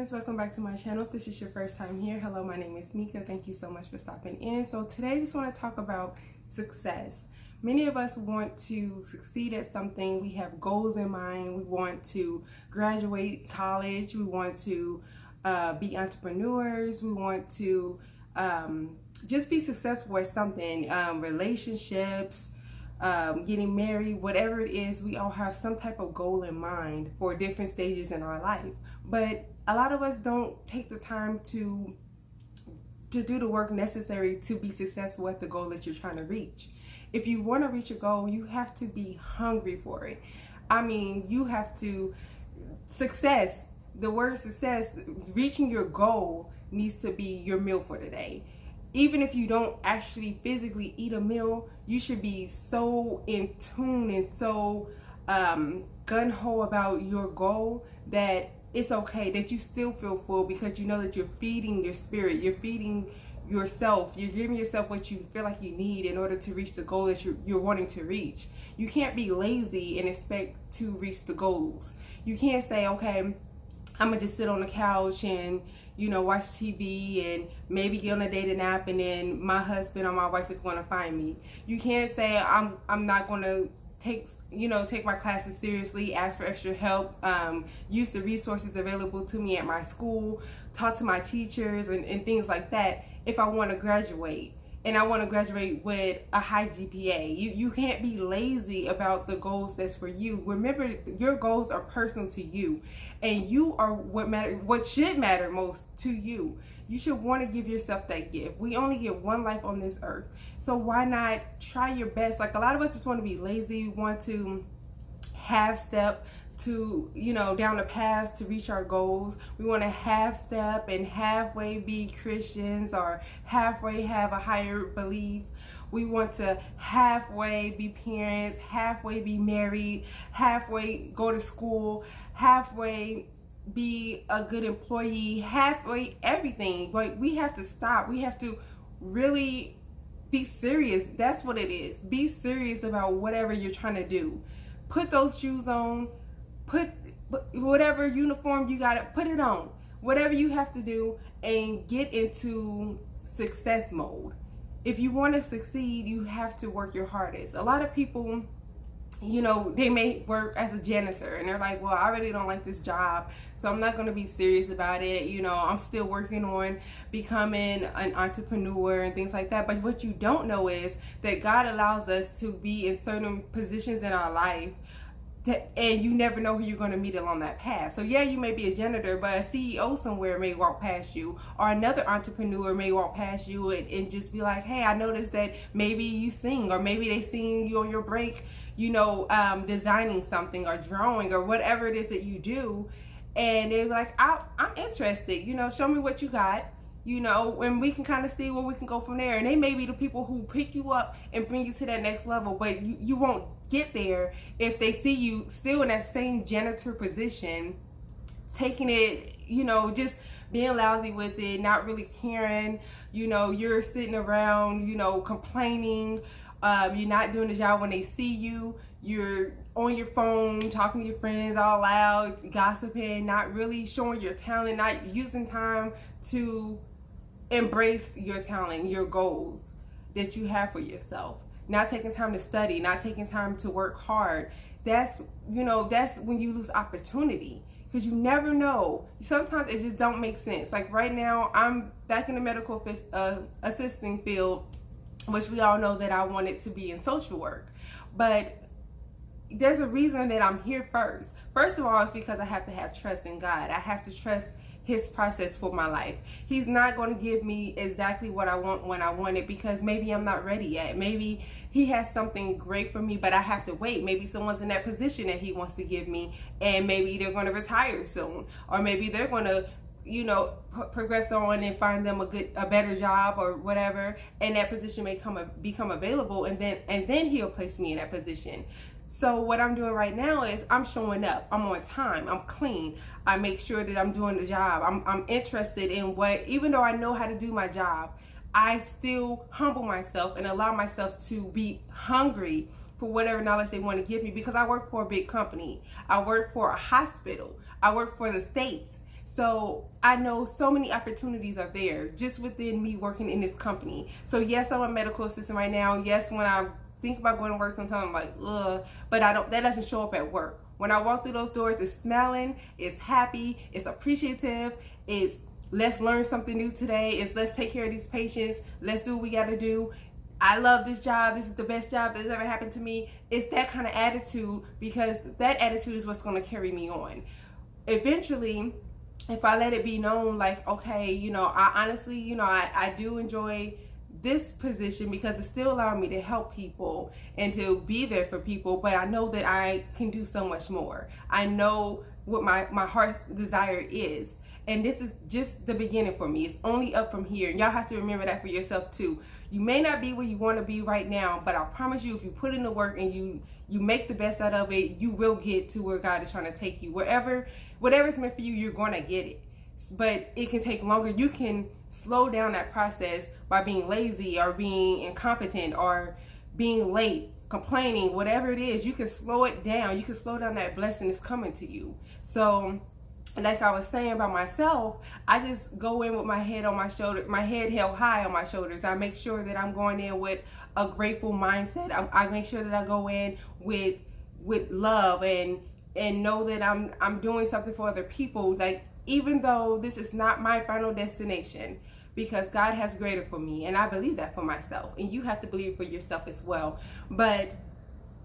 friends, welcome back to my channel. If this is your first time here, hello, my name is Mika. Thank you so much for stopping in. So today I just want to talk about success. Many of us want to succeed at something. We have goals in mind. We want to graduate college. We want to be entrepreneurs. We want to just be successful at something, relationships, getting married, whatever it is. We all have some type of goal in mind for different stages in our life, but a lot of us don't take the time to do the work necessary to be successful at the goal that you're trying to reach. If you want to reach a goal, you have to be hungry for it. I mean, you have to success, the word success, reaching your goal needs to be your meal for the day. Even if you don't actually physically eat a meal, you should be so in tune and so gung-ho about your goal that it's okay, that you still feel full, because you know that you're feeding your spirit, you're feeding yourself, you're giving yourself what you feel like you need in order to reach the goal that you're wanting to reach. You can't be lazy and expect to reach the goals. You can't say, okay, I'm gonna just sit on the couch and watch TV and maybe get on a dating app, and then my husband or my wife is going to find me. You can't say I'm not going to take my classes seriously, ask for extra help, use the resources available to me at my school, talk to my teachers and things like that if I want to graduate. And I want to graduate with a high GPA. You can't be lazy about the goals that's for you. Remember, your goals are personal to you, and you are what should matter most to you. You should want to give yourself that gift. We only get one life on this earth, so why not try your best? Like, a lot of us just want to be lazy. We want to half step to down the path to reach our goals. We want to half step and halfway be Christians, or halfway have a higher belief. We want to halfway be parents, halfway be married, halfway go to school, halfway be a good employee, halfway everything. Like, we have to stop. We have to really be serious. That's what it is. Be serious about whatever you're trying to do. Put those shoes on. Put whatever uniform you got, put it on. Whatever you have to do, and get into success mode. If you want to succeed, you have to work your hardest. A lot of people, they may work as a janitor and they're like, well, I really don't like this job, so I'm not going to be serious about it. I'm still working on becoming an entrepreneur and things like that. But what you don't know is that God allows us to be in certain positions in our life, and you never know who you're going to meet along that path. So yeah, you may be a janitor, but a CEO somewhere may walk past you, or another entrepreneur may walk past you and just be like, hey, I noticed that maybe you sing, or maybe they seen you on your break, designing something or drawing or whatever it is that you do. And they're like, I'm interested, show me what you got. And we can kind of see where we can go from there. And they may be the people who pick you up and bring you to that next level, but you won't get there if they see you still in that same janitor position, taking it, just being lousy with it, not really caring. You're sitting around, complaining. You're not doing the job when they see you. You're on your phone, talking to your friends all loud, gossiping, not really showing your talent, not using time to embrace your talent, your goals that you have for yourself, not taking time to study, not taking time to work hard. That's when you lose opportunity, because you never know. Sometimes it just don't make sense. Like right now, I'm back in the medical assisting field, which we all know that I wanted to be in social work, but there's a reason that I'm here first. First of all, it's because I have to have trust in God. I have to trust His process for my life. He's not going to give me exactly what I want when I want it, because maybe I'm not ready yet. Maybe He has something great for me, but I have to wait. Maybe someone's in that position that He wants to give me, and maybe they're going to retire soon, or maybe they're going to progress on and find them a better job or whatever, and that position may become available, and then He'll place me in that position. So what I'm doing right now is I'm showing up. I'm on time. I'm clean. I make sure that I'm doing the job. I'm interested in even though I know how to do my job, I still humble myself and allow myself to be hungry for whatever knowledge they want to give me, because I work for a big company. I work for a hospital. I work for the states. So I know so many opportunities are there just within me working in this company. So yes, I'm a medical assistant right now. Yes, when I think about going to work sometimes I'm like, ugh, but that doesn't show up at work. When I walk through those doors, it's smiling, it's happy, it's appreciative, it's let's learn something new today, it's let's take care of these patients, let's do what we got to do. I love this job, this is the best job that's ever happened to me. It's that kind of attitude, because that attitude is what's going to carry me on. Eventually, if I let it be known, like, okay, you know, I honestly, you know, I do enjoy this position because it still allowed me to help people and to be there for people, but I know that I can do so much more. I know what my heart's desire is, and this is just the beginning for me. It's only up from here, and y'all have to remember that for yourself too. You may not be where you want to be right now, but I promise you, if you put in the work and you make the best out of it, you will get to where God is trying to take you. Whatever's meant for you, you're going to get it. But it can take longer. You can slow down that process by being lazy or being incompetent or being late, complaining, whatever it is. You can slow it down. You can slow down that blessing that's coming to you. So like I was saying about myself, I just go in with my head on my shoulder, my head held high on my shoulders. I make sure that I'm going in with a grateful mindset. I make sure that I go in with love and know that I'm doing something for other people. Like, even though this is not my final destination, because God has greater for me, and I believe that for myself, and you have to believe it for yourself as well. But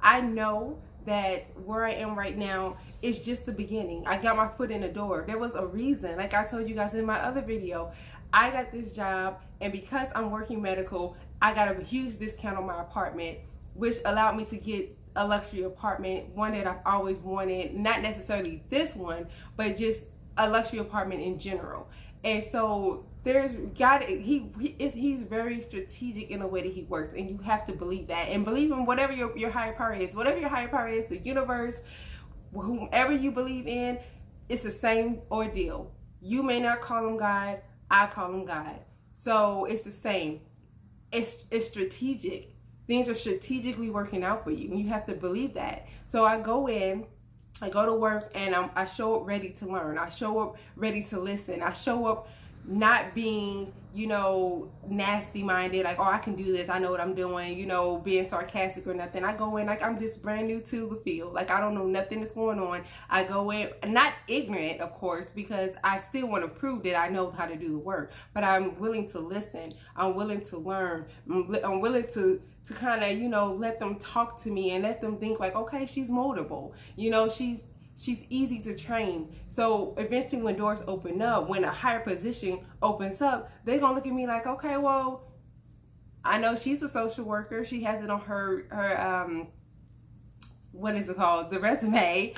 I know that where I am right now is just the beginning. I got my foot in the door. There was a reason, like I told you guys in my other video, I got this job, and because I'm working medical, I got a huge discount on my apartment, which allowed me to get a luxury apartment, one that I've always wanted, not necessarily this one, but just a luxury apartment in general. And so there's God, he's very strategic in the way that he works, and you have to believe that, and believe in whatever your higher power is. Whatever your higher power is, the universe, whomever you believe in, it's the same ordeal. You may not call him God, I call him God. So it's the same. It's strategic. Things are strategically working out for you, and you have to believe that. So I go to work, and I show up ready to learn. I show up ready to listen. I show up not being, you know, nasty minded, like, oh, I can do this, I know what I'm doing, you know, being sarcastic or nothing. I go in like I'm just brand new to the field, like I don't know nothing that's going on. I go in not ignorant, of course, because I still want to prove that I know how to do the work, but I'm willing to listen, I'm willing to learn, I'm willing to kind of, you know, let them talk to me and let them think like, okay, she's moldable, you know, she's easy to train. So eventually when doors open up, when a higher position opens up, they're gonna look at me like, okay, well, I know she's a social worker, she has it on her what is it called, the resume,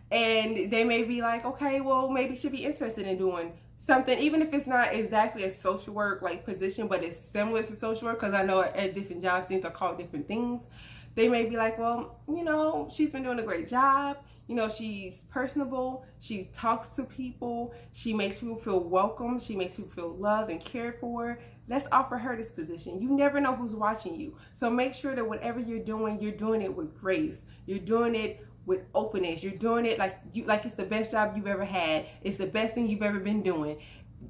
and they may be like, okay, well, maybe she'll be interested in doing something, even if it's not exactly a social work like position, but it's similar to social work, because I know at different jobs things are called different things. They may be like, well, you know, she's been doing a great job. You know, she's personable, she talks to people, she makes people feel welcome, she makes people feel loved and cared for. Let's offer her this position. You never know who's watching you. So make sure that whatever you're doing it with grace. You're doing it with openness. You're doing it like it's the best job you've ever had. It's the best thing you've ever been doing.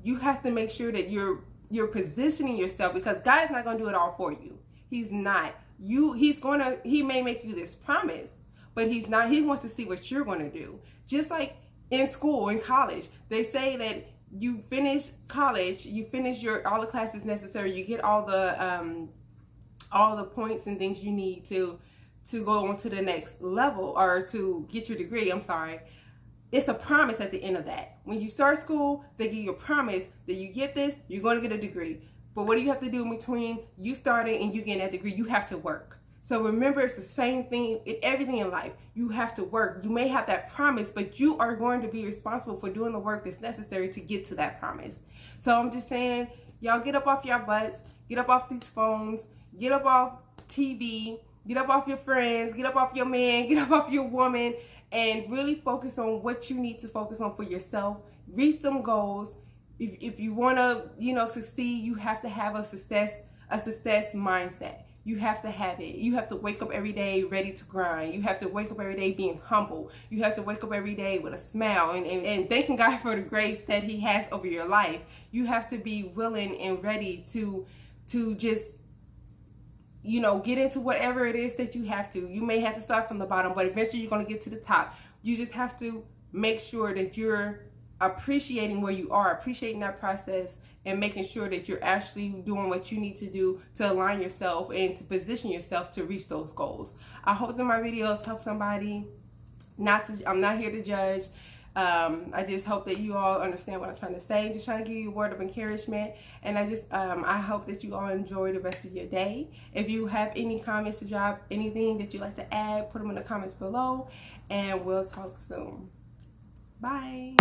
You have to make sure that you're positioning yourself, because God is not going to do it all for you. He's not. He may make you this promise, but he's not. He wants to see what you're going to do. Just like in school, in college, they say that you finish college, you finish all the classes necessary, you get all the points and things you need to go on to the next level, or to get your degree. I'm sorry. It's a promise at the end of that. When you start school, they give you a promise that you get this, you're going to get a degree. But what do you have to do in between you starting and you getting that degree? You have to work. So remember, it's the same thing in everything in life. You have to work. You may have that promise, but you are going to be responsible for doing the work that's necessary to get to that promise. So I'm just saying, y'all get up off your butts, get up off these phones, get up off TV, get up off your friends, get up off your man, get up off your woman, and really focus on what you need to focus on for yourself. Reach them goals. If you want to, you know, succeed, you have to have a success mindset. You have to have it. You have to wake up every day ready to grind. You have to wake up every day being humble. You have to wake up every day with a smile and thanking God for the grace that He has over your life. You have to be willing and ready to just, get into whatever it is that you have to. You may have to start from the bottom, but eventually you're going to get to the top. You just have to make sure that you're appreciating where you are, appreciating that process, and making sure that you're actually doing what you need to do to align yourself and to position yourself to reach those goals. I hope that my videos help somebody. I'm not here to judge. I just hope that you all understand what I'm trying to say. Just trying to give you a word of encouragement. And I hope that you all enjoy the rest of your day. If you have any comments to drop, anything that you'd like to add, put them in the comments below. And we'll talk soon. Bye.